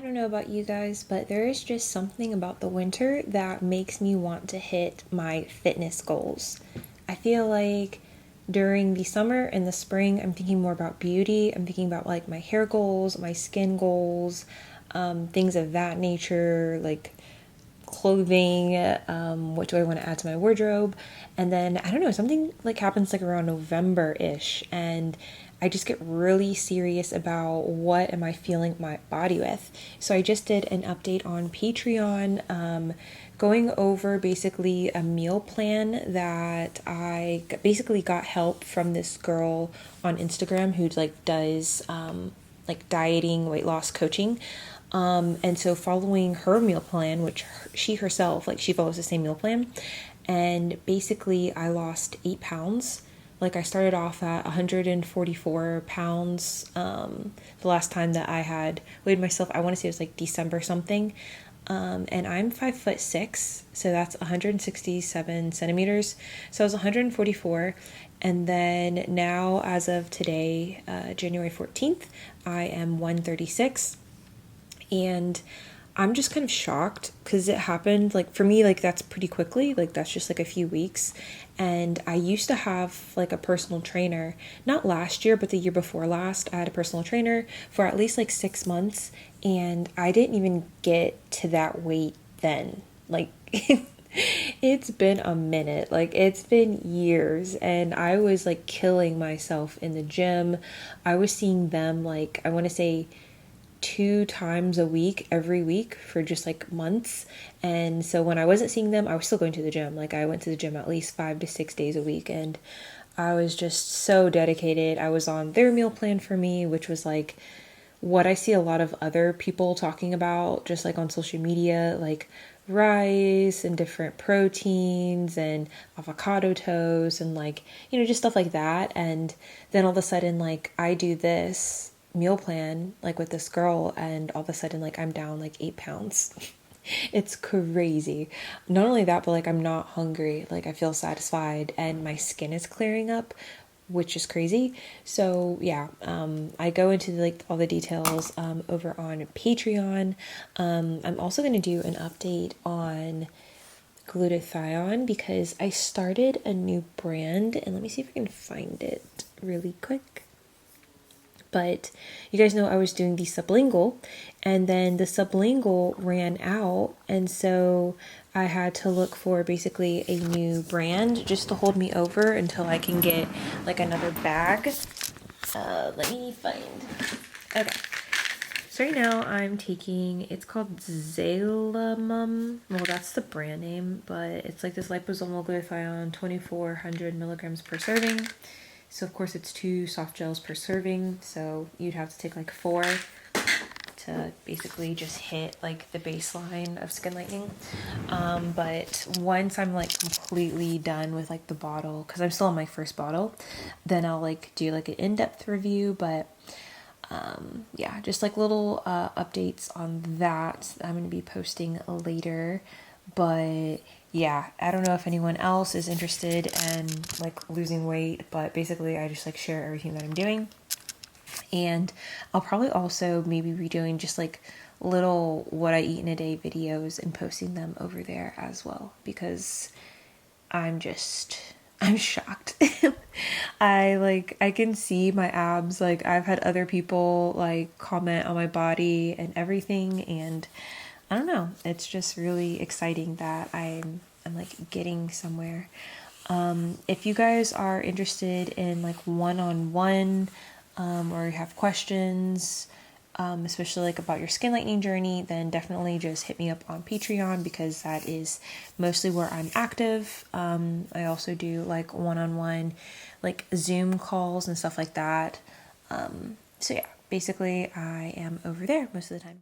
don't know about you guys, but there is just something about the winter that makes me want to hit my fitness goals. I feel like during the summer and the spring, I'm thinking more about beauty. I'm thinking about like my hair goals, my skin goals, things of that nature, like clothing, what do I want to add to my wardrobe. And then I don't know, something like happens like around November-ish, and I just get really serious about what am I feeling my body with. So I just did an update on Patreon, going over basically a meal plan that I basically got help from this girl on Instagram who like does like dieting, weight loss coaching. And so following her meal plan, which she herself, like she follows the same meal plan, and basically I lost 8 pounds. Like I started off at 144 pounds. The last time that I had weighed myself, I want to say it was like December something. And I'm 5'6", so that's 167 centimeters. So I was 144, and then now as of today, January 14th, I am 136. And I'm just kind of shocked because it happened like for me, like that's pretty quickly, like that's just like a few weeks. And I used to have like a personal trainer, not last year, but the year before last. I had a personal trainer for at least like 6 months, and I didn't even get to that weight then. Like it's been a minute, like it's been years, and I was like killing myself in the gym. I was seeing them like, I want to say 2 times a week, every week for just like months. And so when I wasn't seeing them, I was still going to the gym. Like I went to the gym at least 5 to 6 days a week, and I was just so dedicated. I was on their meal plan for me, which was like what I see a lot of other people talking about, just like on social media, like rice and different proteins and avocado toast and like, just stuff like that. And then all of a sudden, like I do this meal plan like with this girl, and all of a sudden like I'm down like 8 pounds. It's crazy. Not only that, but like I'm not hungry, like I feel satisfied, and my skin is clearing up, which is crazy. So yeah, I go into like all the details over on Patreon. I'm also going to do an update on glutathione because I started a new brand, and let me see if I can find it really quick. But you guys know I was doing the sublingual, and then the sublingual ran out, and so I had to look for basically a new brand just to hold me over until I can get like another bag. Let me find. Okay. So right now I'm taking, it's called Xalamum. Well, that's the brand name, but it's like this liposomal glutathione, 2400 milligrams per serving. So of course it's 2 soft gels per serving, so you'd have to take like 4 to basically just hit like the baseline of skin lightening. But once I'm like completely done with like the bottle, because I'm still on my first bottle, then I'll like do like an in-depth review. But yeah, just like little updates on that I'm going to be posting later. But yeah, I don't know if anyone else is interested in like losing weight, but basically I just like share everything that I'm doing. And I'll probably also maybe be doing just like little what I eat in a day videos and posting them over there as well, because I'm shocked. I can see my abs. Like I've had other people like comment on my body and everything, and I don't know, it's just really exciting that I'm like getting somewhere. If you guys are interested in like one-on-one, or you have questions, especially like about your skin lightening journey, then definitely just hit me up on Patreon, because that is mostly where I'm active. I also do like one-on-one, like Zoom calls and stuff like that. So yeah, basically I am over there most of the time.